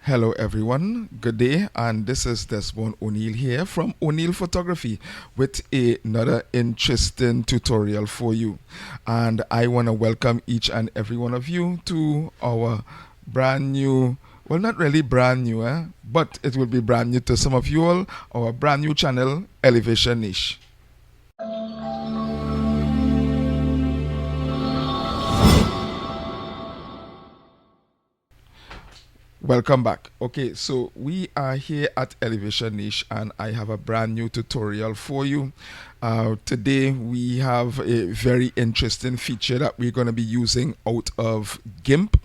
Hello, everyone. Good day, and this is Desmond O'Neill here from O'Neill Photography with another interesting tutorial for you. And I want to welcome each and every one of you to our brand new, well, not really brand new, but it will be brand new to some of you all, our brand new channel, Elevation Niche. Welcome back. Okay, so we are here at Elevation Niche and I have a brand new tutorial for you. Today we have a very interesting feature that we're going to be using out of Gimp.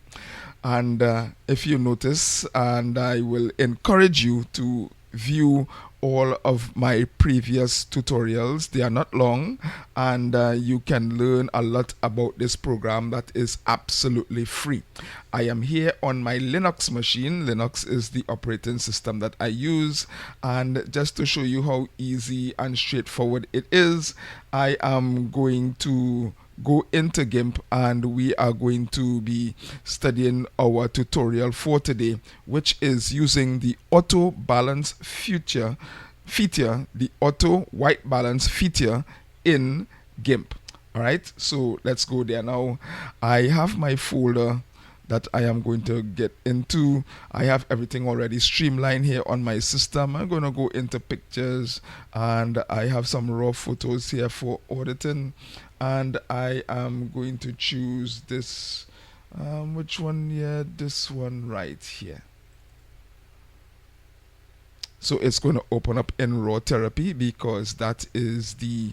And if you notice, and I will encourage you to view all of my previous tutorials. They are not long, and you can learn a lot about this program that is absolutely free. I am here on my Linux machine. Linux is the operating system that I use, and just to show you how easy and straightforward it is, I am going to go into Gimp and we are going to be studying our tutorial for today, which is using the auto balance feature, the auto white balance feature in Gimp. All right, so let's go there now. I have my folder that I am going to get into. I have everything already streamlined here on my system. I'm going to go into pictures and I have some raw photos here for auditing, and I am going to choose this which one? Yeah, this one right here. So it's going to open up in raw therapy because that is the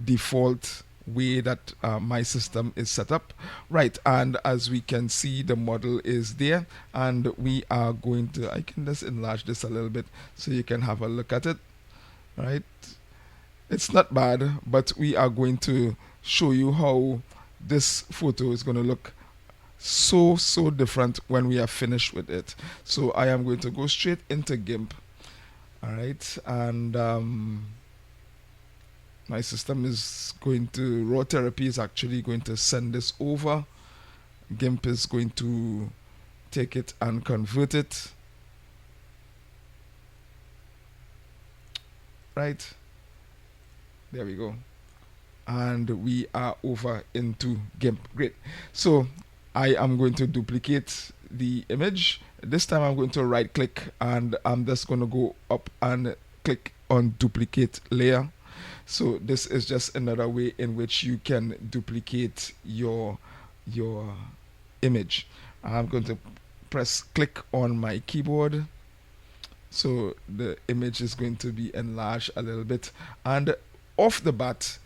default way that my system is set up. Right, and as we can see, the model is there, and we are going to, I can just enlarge this a little bit so you can have a look at it. Right, it's not bad, but we are going to show you how this photo is going to look so different when we are finished with it. So I am going to go straight into GIMP. All right, and my system is going to, raw therapy is actually going to send this over. GIMP is going to take it and convert it. Right, there we go, and we are over into GIMP. Great. So I am going to duplicate the image. This time I'm going to right click and I'm just going to go up and click on duplicate layer. So this is just another way in which you can duplicate your image. I'm going to press click on my keyboard. So the image is going to be enlarged a little bit, and off the bat,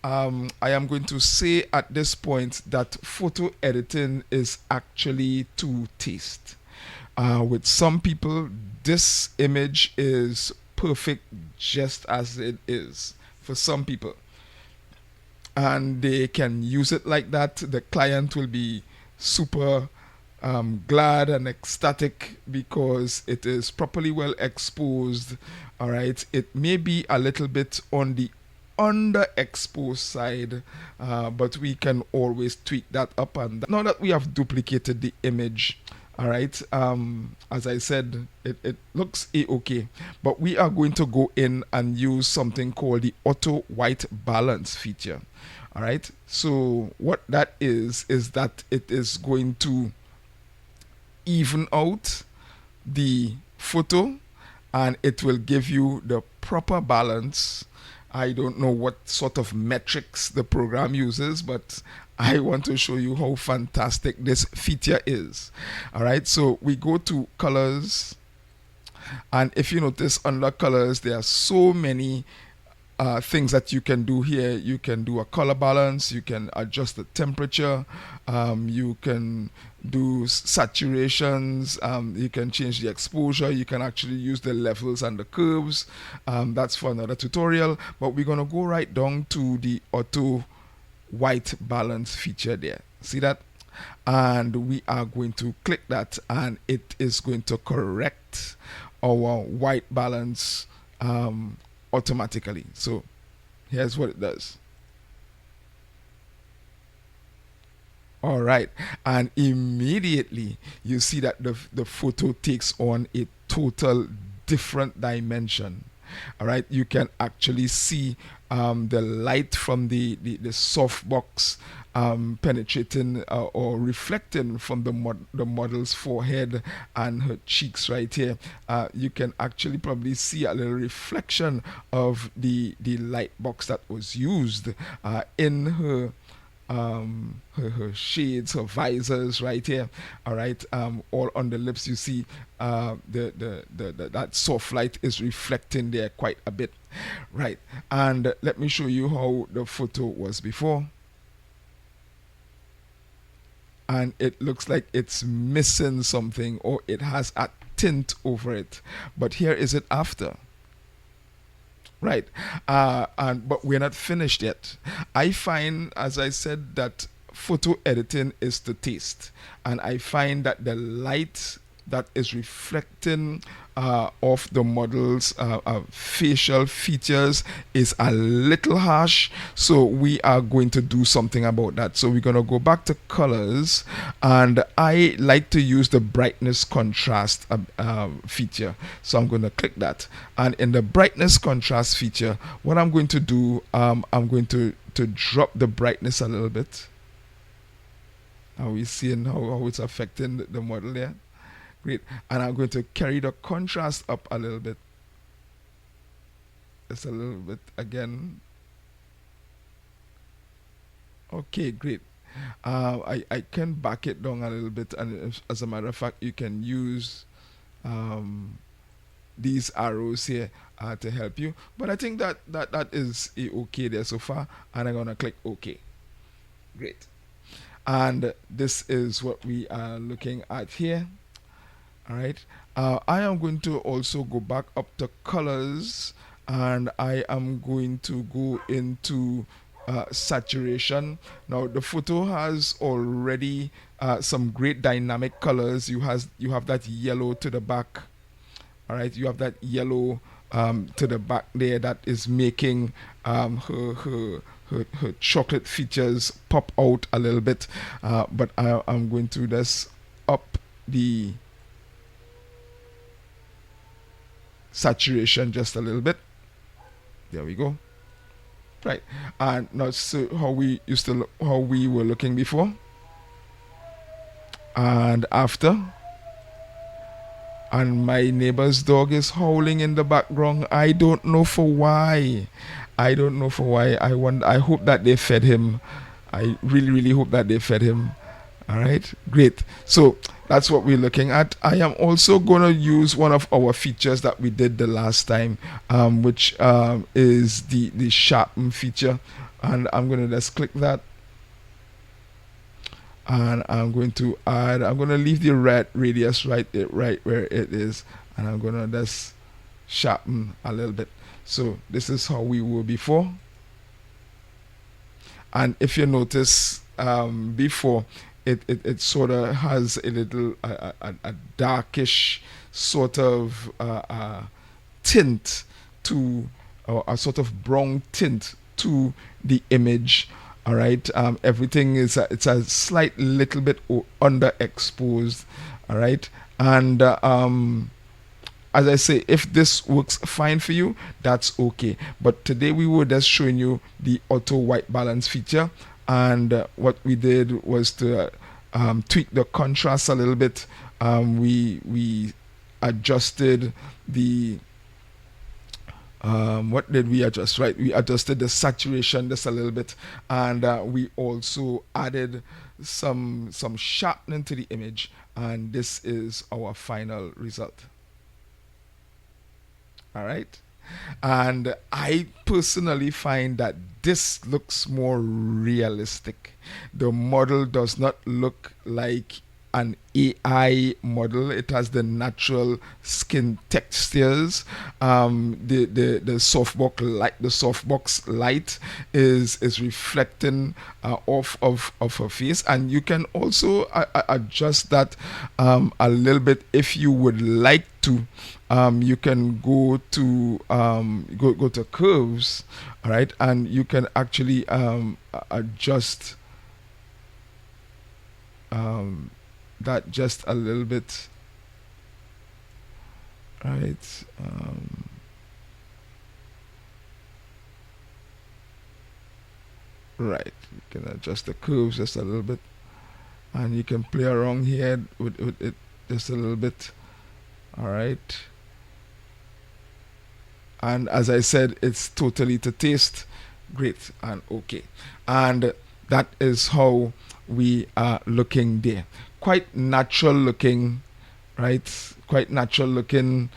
I am going to say at this point that photo editing is actually to taste. With some people, this image is perfect just as it is for some people, and they can use it like that. The client will be super glad and ecstatic because it is properly well exposed. All right, it may be a little bit on the underexposed side, but we can always tweak that up and down. Now that we have duplicated the image, all right, as I said, it looks a-okay, but we are going to go in and use something called the auto white balance feature. All right, so what that is that it is going to even out the photo and it will give you the proper balance. I don't know what sort of metrics the program uses, but I want to show you how fantastic this feature is. All right, so we go to colors, and if you notice under colors, there are so many things that you can do here. You can do a color balance, you can adjust the temperature, you can do saturations, you can change the exposure, you can actually use the levels and the curves. That's for another tutorial, but we're going to go right down to the auto white balance feature there. See that? And we are going to click that, and it is going to correct our white balance automatically. So here's what it does. All right. And immediately you see that the photo takes on a total different dimension. All right. You can actually see the light from the softbox penetrating or reflecting from the model's forehead and her cheeks right here. You can actually probably see a little reflection of the light box that was used in her shades, her visors right here. All right, all on the lips you see that soft light is reflecting there quite a bit, right? And let me show you how the photo was before. And it looks like it's missing something or it has a tint over it. But here is it after. Right. And but we're not finished yet. I find, as I said, that photo editing is the taste, and I find that the light that is reflecting off the model's facial features is a little harsh. So we are going to do something about that. So we're going to go back to colors, and I like to use the brightness contrast feature. So I'm going to click that, and in the brightness contrast feature, what I'm going to do, I'm going to drop the brightness a little bit. Are we seeing how it's affecting the model there? Great. And I'm going to carry the contrast up a little bit. Just a little bit again. Okay, great. I can back it down a little bit, and as a matter of fact, you can use these arrows here to help you. But I think that is okay there so far, and I'm gonna click OK. Great. And this is what we are looking at here. All right. I am going to also go back up to colors, and I am going to go into saturation. Now the photo has already some great dynamic colors. You have that yellow to the back. All right. You have that yellow to the back there that is making her chocolate features pop out a little bit. But I'm going to just up the saturation just a little bit. There we go. Right. And now so how we used to look, how we were looking before and after. And my neighbor's dog is howling in the background. I don't know for why. I don't know for why. I hope that they fed him. I really, really hope that they fed him. All right, great. So that's what we're looking at. I am also going to use one of our features that we did the last time, which is the sharpen feature. And I'm going to just click that. And I'm going to add, I'm going to leave the red radius right where it is. And I'm going to just sharpen a little bit. So this is how we were before. And if you notice, before, it sort of has a little a darkish sort of tint to, or a sort of brown tint to the image. All right, everything is it's a slight little bit underexposed. All right, and as I say, if this works fine for you, that's okay. But today we were just showing you the auto white balance feature, and what we did was to tweak the contrast a little bit. We adjusted the what did we adjust? Right, we adjusted the saturation just a little bit, and we also added some sharpening to the image, and this is our final result. All right. And I personally find that this looks more realistic. The model does not look like an AI model. It has the natural skin textures. The softbox light is reflecting off of her face, and you can also adjust that a little bit if you would like to. You can go to go to curves, all right, and you can actually adjust that just a little bit. Right. Right. You can adjust the curves just a little bit, and you can play around here with it just a little bit. All right. And as I said, it's totally to taste. Great and okay. And that is how we are looking there. Quite natural looking, right? Quite natural looking.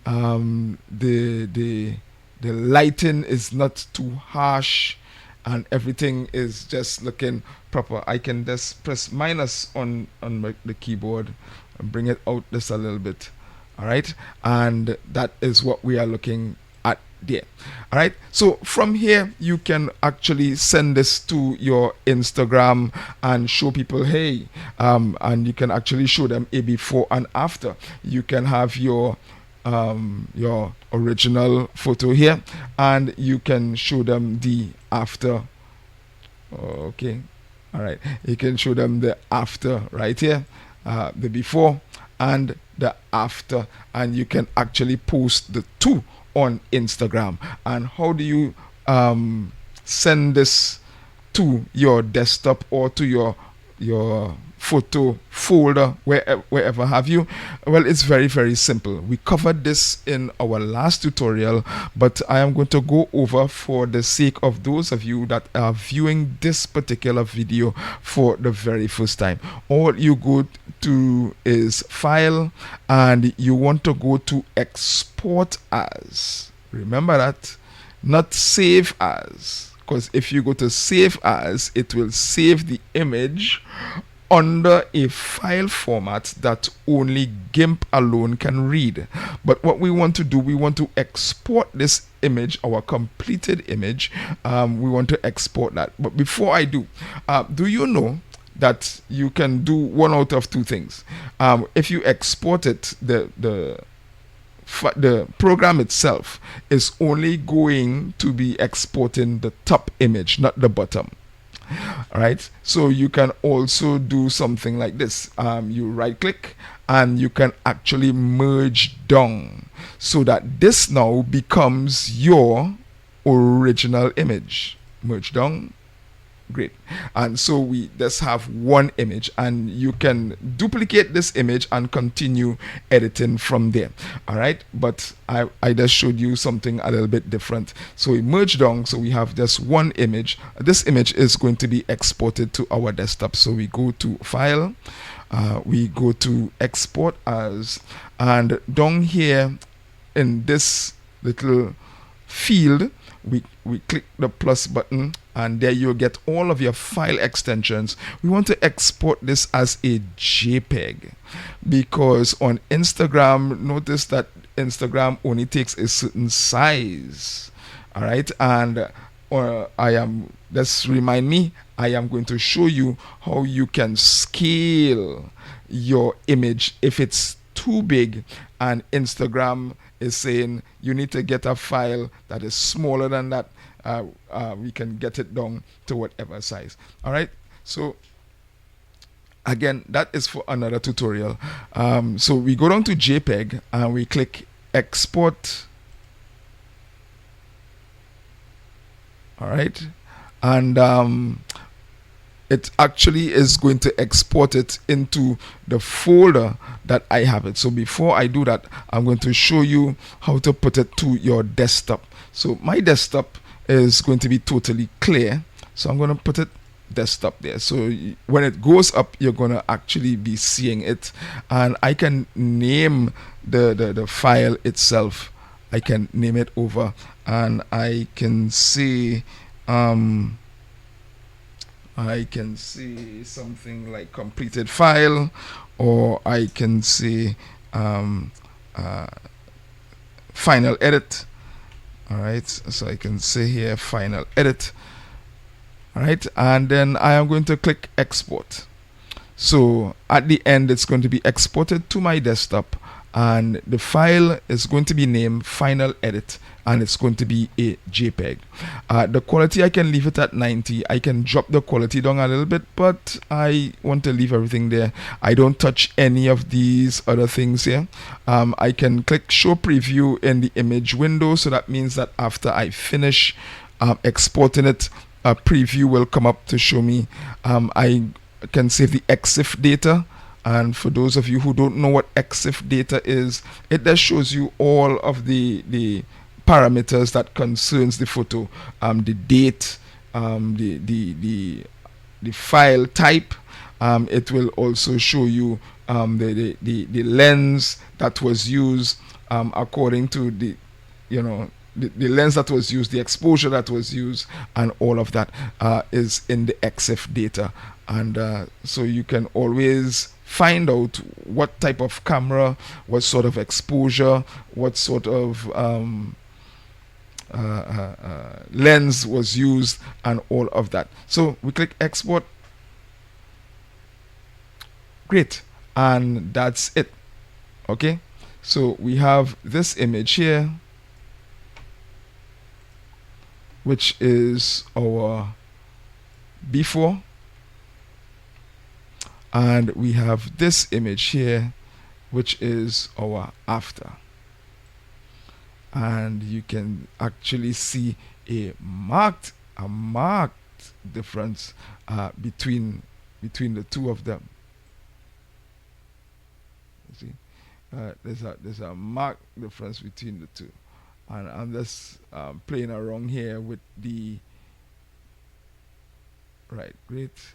The lighting is not too harsh, and everything is just looking proper. I can just press minus on the keyboard and bring it out just a little bit. All right, and that is what we are looking at there. All right, so from here you can actually send this to your Instagram and show people, hey, and you can actually show them a before and after. You can have your original photo here, and you can show them the after. Okay, all right, you can show them the after right here, the before and the after, and you can actually post the two on Instagram. And how do you send this to your desktop or to your photo folder, wherever have you? Well, it's very, very simple. We covered this in our last tutorial, but I am going to go over for the sake of those of you that are viewing this particular video for the very first time. All you go to is File, and you want to go to Export As. Remember that, not Save As, because if you go to Save As, it will save the image under a file format that only Gimp alone can read. But what we want to do, we want to export this image, our completed image. We want to export that. But before I do you know that you can do one out of two things? If you export it, the program itself is only going to be exporting the top image, not the bottom. All right, so you can also do something like this. You right click and you can actually merge down, so that this now becomes your original image. Merge down. Great. And so we just have one image, and you can duplicate this image and continue editing from there. All right, but I just showed you something a little bit different. So we merge down, so we have just one image. This image is going to be exported to our desktop. So we go to File, we go to Export As, and down here in this little field, we click the plus button, and there you get all of your file extensions. We want to export this as a JPEG, because on Instagram, notice that Instagram only takes a certain size. All right, and remind me, I am going to show you how you can scale your image if it's too big and Instagram is saying you need to get a file that is smaller than that. We can get it down to whatever size. All right, so again, that is for another tutorial. So we go down to JPEG and we click Export. All right, and it actually is going to export it into the folder that I have it. So before I do that, I'm going to show you how to put it to your desktop. So my desktop is going to be totally clear, so I'm going to put it desktop there. So when it goes up, you're going to actually be seeing it, and I can name the file itself. I can name it over, and I can see something like completed file, or I can see final edit. All right, so I can say here final edit. All right, and then I am going to click export. So at the end, it's going to be exported to my desktop, and the file is going to be named Final Edit, and it's going to be a JPEG. The quality, I can leave it at 90. I can drop the quality down a little bit, but I want to leave everything there. I don't touch any of these other things here. I can click show preview in the image window, so that means that after I finish exporting it, a preview will come up to show me. I can save the EXIF data. And for those of you who don't know what EXIF data is, it just shows you all of the parameters that concerns the photo, the date, the file type. It will also show you the lens that was used, according to the lens that was used, the exposure that was used, and all of that is in the EXIF data. And so you can always find out what type of camera, what sort of exposure, what sort of lens was used, and all of that. So we click export. Great. And that's it. Okay. So we have this image here, which is our before, and we have this image here, which is our after. And you can actually see a marked difference between the two of them. You see, there's a marked difference between the two. And I'm just playing around here with the right. Great.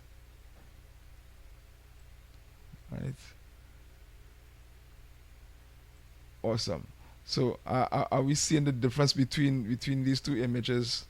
Right. Awesome. So are we seeing the difference between these two images?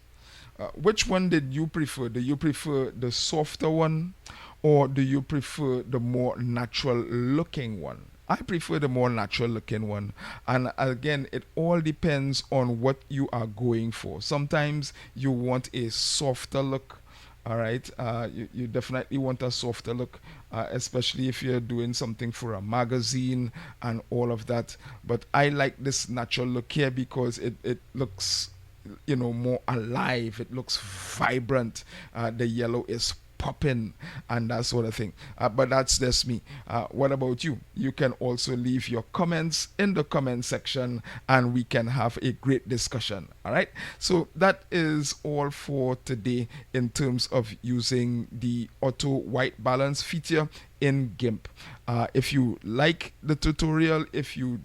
Which one did you prefer? Do you prefer the softer one, or do you prefer the more natural looking one? I prefer the more natural looking one. And again, it all depends on what you are going for. Sometimes you want a softer look. All right, you definitely want a softer look, especially if you're doing something for a magazine and all of that. But I like this natural look here because it looks, more alive. It looks vibrant. The yellow is popping and that sort of thing. But that's just me. What about you? You can also leave your comments in the comment section, and we can have a great discussion. All right. So that is all for today in terms of using the auto white balance feature in Gimp. If you like the tutorial, if you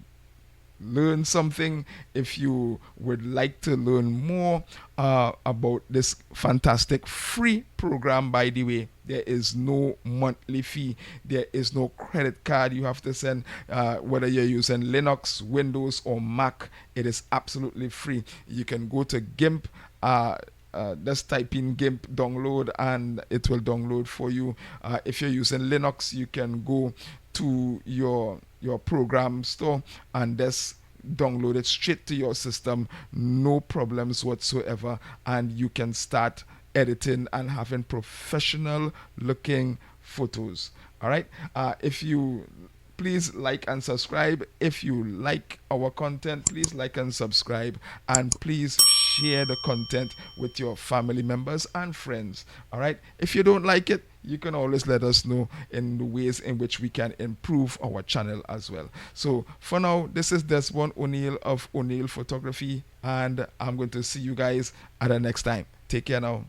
learn something, if you would like to learn more about this fantastic free program, by the way, there is no monthly fee, there is no credit card you have to send, whether you're using Linux, Windows, or Mac. It is absolutely free. You can go to Gimp, just type in Gimp download, and it will download for you. If you're using Linux, you can go to your program store and just download it straight to your system, no problems whatsoever, and you can start editing and having professional looking photos. All right. If you please like and subscribe. If you like our content, please like and subscribe, and please share the content with your family members and friends. All right. If you don't like it, you can always let us know in the ways in which we can improve our channel as well. So for now, this is Desmond O'Neill of O'Neill Photography, and I'm going to see you guys at the next time. Take care now.